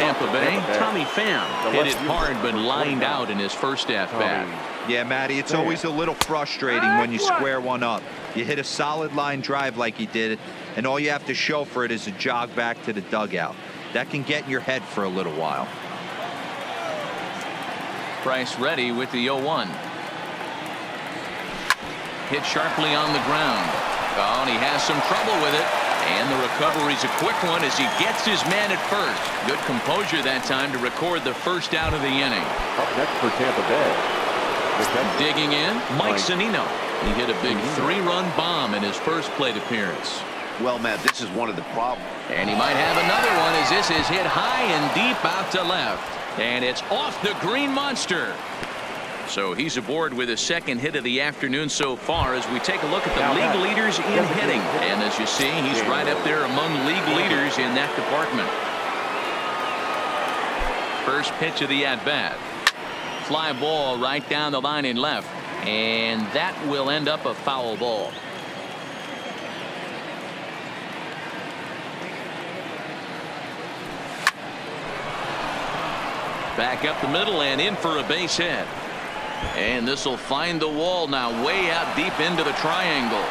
Tampa Bay, Tommy Pham hit it hard but lined out in his first at-bat. Yeah, Matty, it's always a little frustrating when you square one up. You hit a solid line drive like he did, and all you have to show for it is a jog back to the dugout. That can get in your head for a little while. Price ready with the 0-1. Hit sharply on the ground. Oh, and he has some trouble with it. And the recovery's a quick one as he gets his man at first. Good composure that time to record the first out of the inning. Up next for Tampa Bay. Digging in, Mike Zunino. He hit a big 3-run bomb in his first plate appearance. Well, Matt, this is one of the problems. And he might have another one as this is hit high and deep out to left. And it's off the green monster. So he's aboard with his second hit of the afternoon so far as we take a look at the league leaders in hitting. And as you see, he's right up there among league leaders in that department. First pitch of the at-bat. Fly ball right down the line in left. And that will end up a foul ball. Back up the middle and in for a base hit. And this will find the wall now way out deep into the triangle.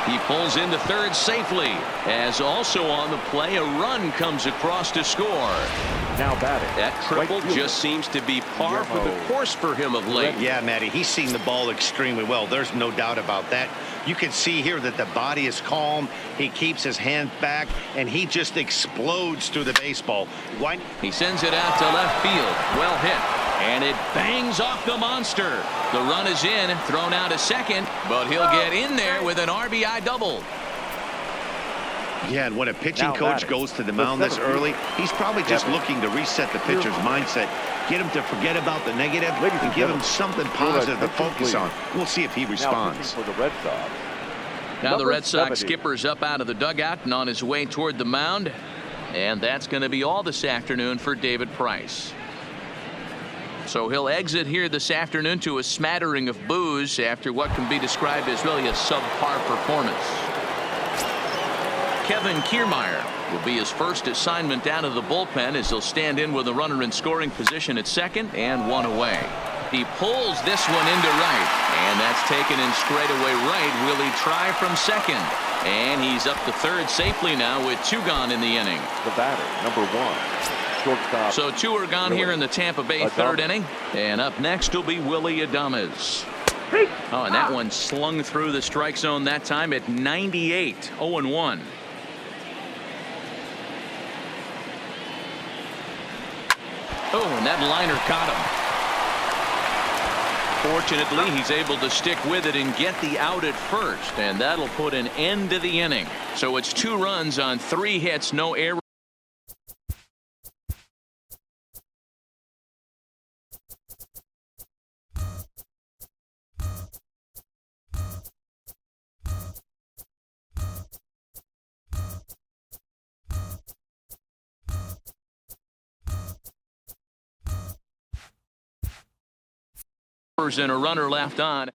He pulls into third safely as also on the play a run comes across to score. Now batting. That triple just seems to be par for the course for him of late. Yeah, Matty, he's seen the ball extremely well. There's no doubt about that. You can see here that the body is calm. He keeps his hand back and he just explodes through the baseball. Why? He sends it out to left field. Well hit. And it bangs off the monster. The run is in, thrown out a second, but he'll get in there with an RBI double. Yeah, and when a pitching coach goes to the mound this early, he's probably just looking to reset the pitcher's mindset, get him to forget about the negative, and give him something positive to focus on. We'll see if he responds. For the Red Sox. Now the Red Sox skipper's up out of the dugout and on his way toward the mound. And that's going to be all this afternoon for David Price. So he'll exit here this afternoon to a smattering of boos after what can be described as really a subpar performance. Kevin Kiermaier will be his first assignment out of the bullpen as he'll stand in with a runner in scoring position at second and one away. He pulls this one into right, and that's taken in straightaway right. Will he try from second? And he's up to third safely now with 2 gone in the inning. The batter, number 1. Shortstop. So 2 are gone here in the Tampa Bay third inning. And up next will be Willy Adames. Oh, and that one slung through the strike zone that time at 98. 0-1. Oh, and that liner caught him. Fortunately, he's able to stick with it and get the out at first, and that'll put an end to the inning. So it's 2 runs on 3 hits, no errors. And a runner left on.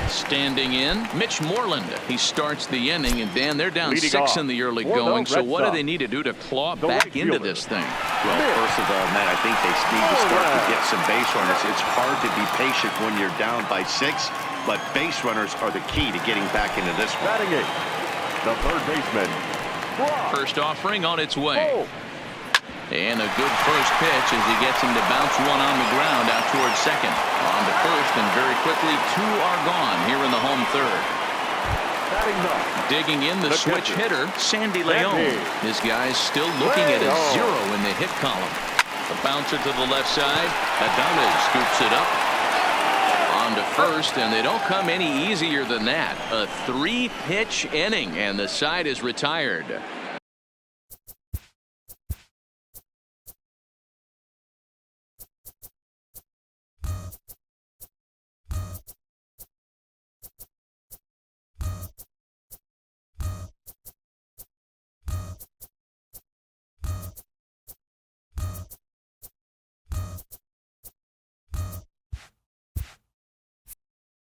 Standing in, Mitch Moreland. He starts the inning, and Dan, they're down 6 in the early going. So what do they need to do to claw back into this thing? Well, first of all, Matt, I think they need to start to get some base runners. It's hard to be patient when you're down by 6, but base runners are the key to getting back into this one. Batting it, the third baseman. First offering on its way. And a good first pitch as he gets him to bounce one on the ground out towards second. On to first, and very quickly 2 are gone here in the home third. Digging in the switch hitter, Sandy Leon. This guy's still looking at a 0 in the hit column. The bouncer to the left side. Adames scoops it up. On to first, and they don't come any easier than that. A 3-pitch inning, and the side is retired.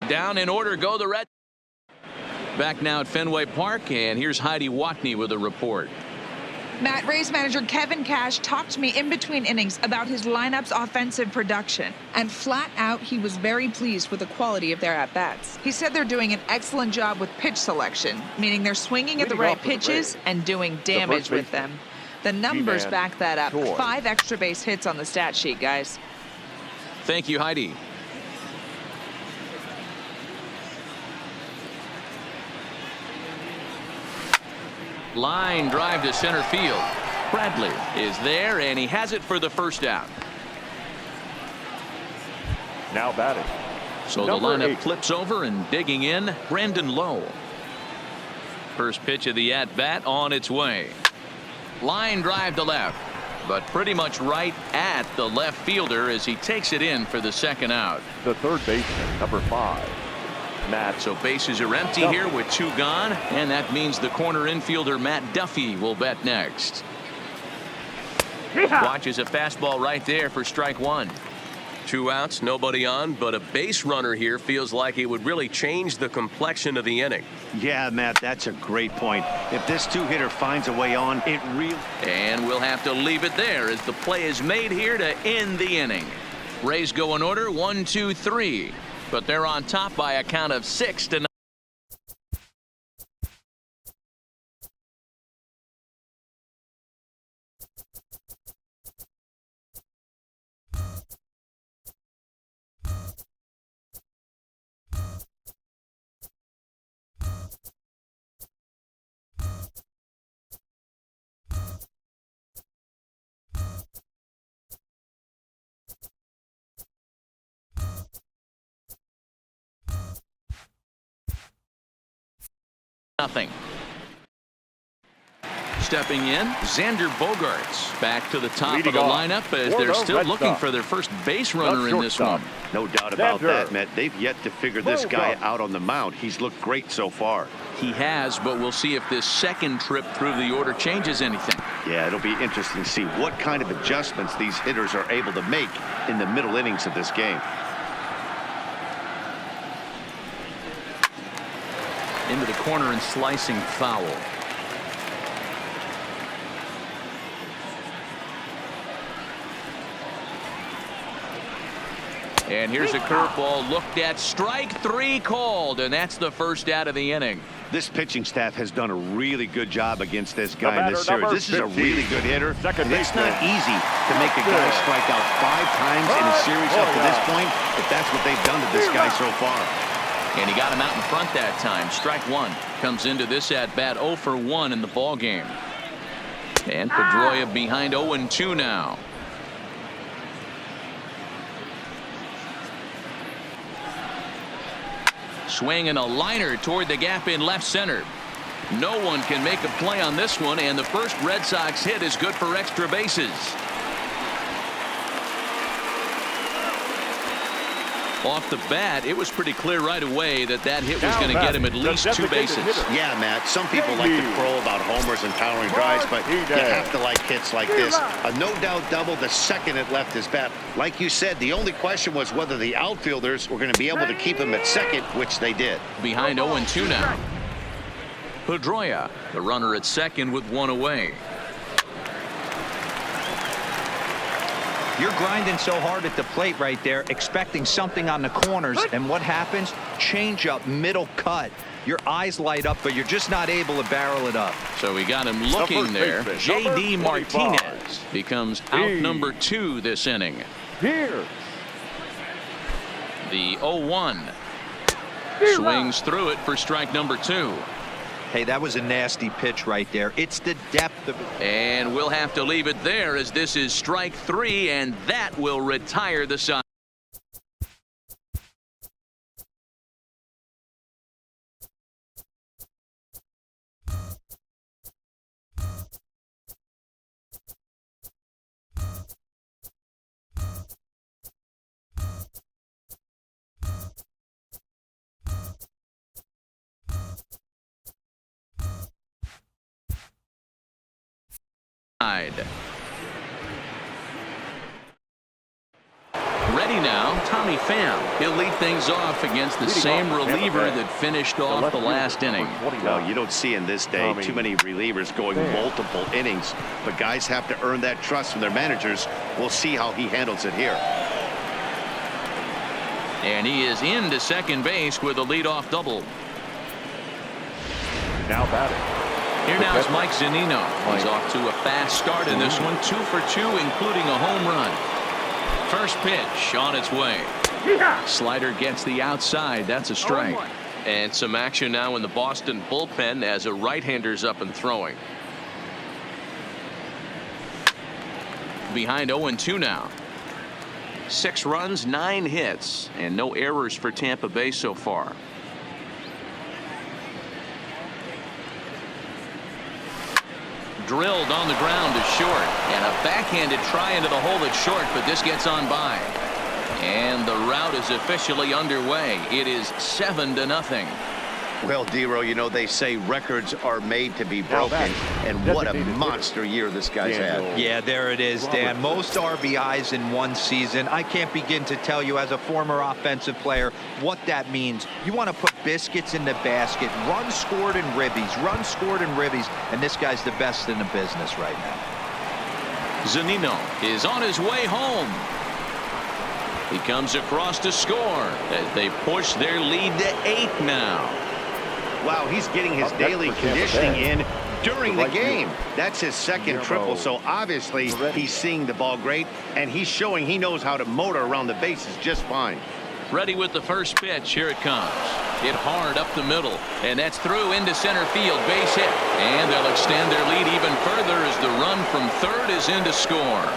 Down in order go the Red. Back now at Fenway Park, and here's Heidi Watney with a report. Matt, Rays manager Kevin Cash talked to me in between innings about his lineup's offensive production. And flat out, he was very pleased with the quality of their at-bats. He said they're doing an excellent job with pitch selection, meaning they're swinging at the right pitches and doing damage with them. The numbers back that up. 5 extra base hits on the stat sheet, guys. Thank you, Heidi. Line drive to center field. Bradley is there, and he has it for the first out. Now batting. So the lineup flips over, and digging in, Brandon Lowe. First pitch of the at-bat on its way. Line drive to left, but pretty much right at the left fielder as he takes it in for the second out. The third baseman, number 5. Matt. So bases are empty here with 2 gone, and that means the corner infielder Matt Duffy will bat next. Watches a fastball right there for strike 1. 2 outs, nobody on, but a base runner here feels like it would really change the complexion of the inning. Yeah, Matt, that's a great point. If this 2-hitter finds a way on, it really... And we'll have to leave it there as the play is made here to end the inning. Rays go in order 1, 2, 3. But they're on top by a count of 6-0. Nothing. Stepping in, Xander Bogaerts back to the top of the lineup as they're still looking for their first base runner in this one. No doubt about that, Matt. They've yet to figure this guy out on the mound. He's looked great so far. He has, but we'll see if this second trip through the order changes anything. Yeah, it'll be interesting to see what kind of adjustments these hitters are able to make in the middle innings of this game. Into the corner and slicing foul. And here's a curveball looked at. Strike 3 called, and that's the first out of the inning. This pitching staff has done a really good job against this guy in this series. This is a really good hitter, and it's not easy to make a guy strike out 5 times in a series up to this point, but that's what they've done to this guy so far. And he got him out in front that time. Strike 1 comes into this at-bat 0 for 1 in the ball game. And Pedroia behind 0-2 now. Swinging a liner toward the gap in left center. No one can make a play on this one, and the first Red Sox hit is good for extra bases. Off the bat, it was pretty clear right away that that hit was going to get him at least 2 bases. Yeah, Matt, some people like to crow about homers and powering drives, but you have to like hits like this. A no-doubt double the second it left his bat. Like you said, the only question was whether the outfielders were going to be able to keep him at second, which they did. Behind 0-2 now. Pedroia, the runner at second with 1 away. You're grinding so hard at the plate right there, expecting something on the corners, and what happens? Change up, middle cut. Your eyes light up, but you're just not able to barrel it up. So we got him looking there. J.D. Martinez becomes out number 2 this inning. Here. The 0-1 swings through it for strike number 2. Hey, that was a nasty pitch right there. It's the depth of it. And we'll have to leave it there as this is strike 3, and that will retire the side. Ready now, Tommy Pham. He'll lead things off against the same reliever that finished off the last inning. Well, you don't see in this day too many relievers going multiple innings, but guys have to earn that trust from their managers. We'll see how he handles it here. And he is into second base with a leadoff double. Now batting. Here now is Mike Zunino. He's off to a fast start in this one, 2 for 2, including a home run. First pitch on its way. Slider gets the outside. That's a strike. And some action now in the Boston bullpen as a right-hander's up and throwing. Behind 0-2 now. 6 runs, 9 hits, and no errors for Tampa Bay so far. Drilled on the ground to short, and a backhanded try into the hole that's short, but this gets on by. And the rout is officially underway. It is 7-0. Well, Dero, you know, they say records are made to be broken, and what a monster year this guy's had. Yeah, there it is, Dan. Most RBIs in one season. I can't begin to tell you as a former offensive player what that means. You want to put biscuits in the basket, runs scored and ribbies, and this guy's the best in the business right now. Zunino is on his way home. He comes across to score as they push their lead to 8 now. Wow, he's getting his daily conditioning in during the game. That's his second triple, so obviously he's seeing the ball great, and he's showing he knows how to motor around the bases just fine. Ready with the first pitch. Here it comes. Hit hard up the middle, and that's through into center field. Base hit, and they'll extend their lead even further as the run from third is in to score.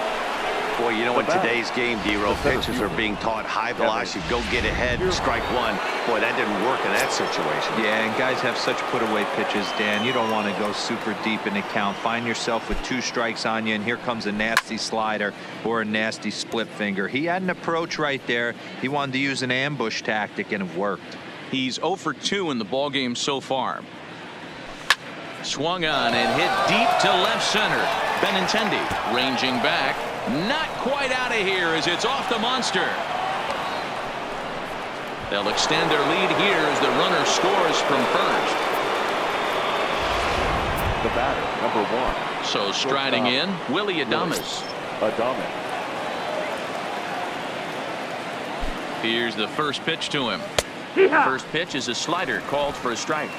Boy, you know, in today's game, Dero, pitchers are being taught high velocity, go get ahead, strike one. Boy, that didn't work in that situation. Yeah, and guys have such put-away pitches, Dan. You don't want to go super deep in the count. Find yourself with 2 strikes on you, and here comes a nasty slider or a nasty split finger. He had an approach right there. He wanted to use an ambush tactic, and it worked. He's 0 for 2 in the ballgame so far. Swung on and hit deep to left center. Benintendi ranging back. Not quite out of here as it's off the monster. They'll extend their lead here as the runner scores from first. The batter, number 1. So striding in, Willie Adames. Here's the first pitch to him. First pitch is a slider called for a strike.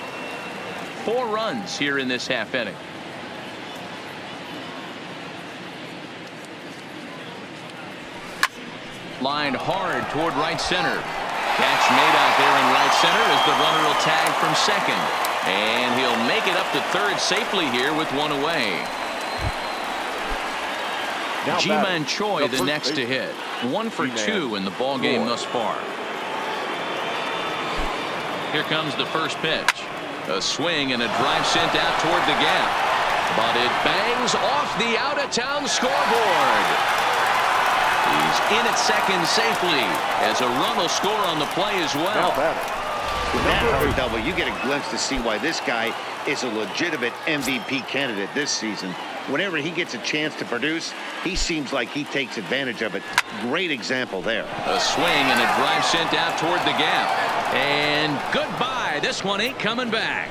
4 runs here in this half inning. Lined hard toward right center. Catch made out there in right center as the runner will tag from second. And he'll make it up to third safely here with 1 away. Ji-Man Choi the next to hit. 1 for 2 in the ball game thus far. Here comes the first pitch. A swing and a drive sent out toward the gap. But it bangs off the out-of-town scoreboard. He's in at second safely as a run will score on the play as well. With that hard double, you get a glimpse to see why this guy is a legitimate MVP candidate this season. Whenever he gets a chance to produce, he seems like he takes advantage of it. Great example there. A swing and a drive sent out toward the gap. And goodbye. This one ain't coming back.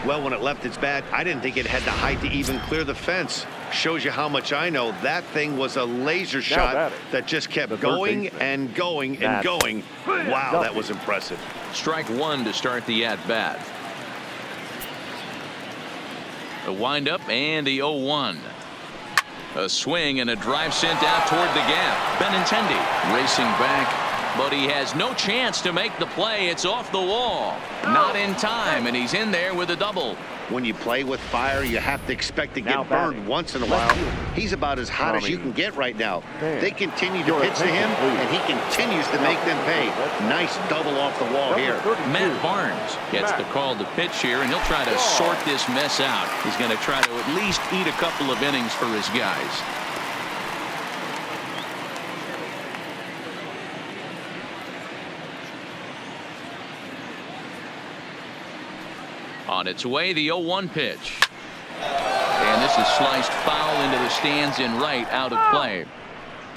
Well, when it left its bat, I didn't think it had the height to even clear the fence. Shows you how much I know. That thing was a laser shot that just kept going and going and going. Wow, that was impressive. Strike 1 to start the at-bat. A windup and the 0-1. A swing and a drive sent out toward the gap. Benintendi racing back. But he has no chance to make the play. It's off the wall. Not in time, and he's in there with a double. When you play with fire, you have to expect to get burned once in a while. He's about as hot as you can get right now. They continue to pitch to him, and he continues to make them pay. Nice double off the wall here. Matt Barnes gets the call to pitch here, and he'll try to sort this mess out. He's going to try to at least eat a couple of innings for his guys. On its way, the 0-1 pitch. And this is sliced foul into the stands in right, out of play.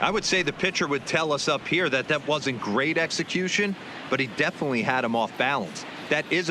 I would say the pitcher would tell us up here that that wasn't great execution, but he definitely had him off balance. That is a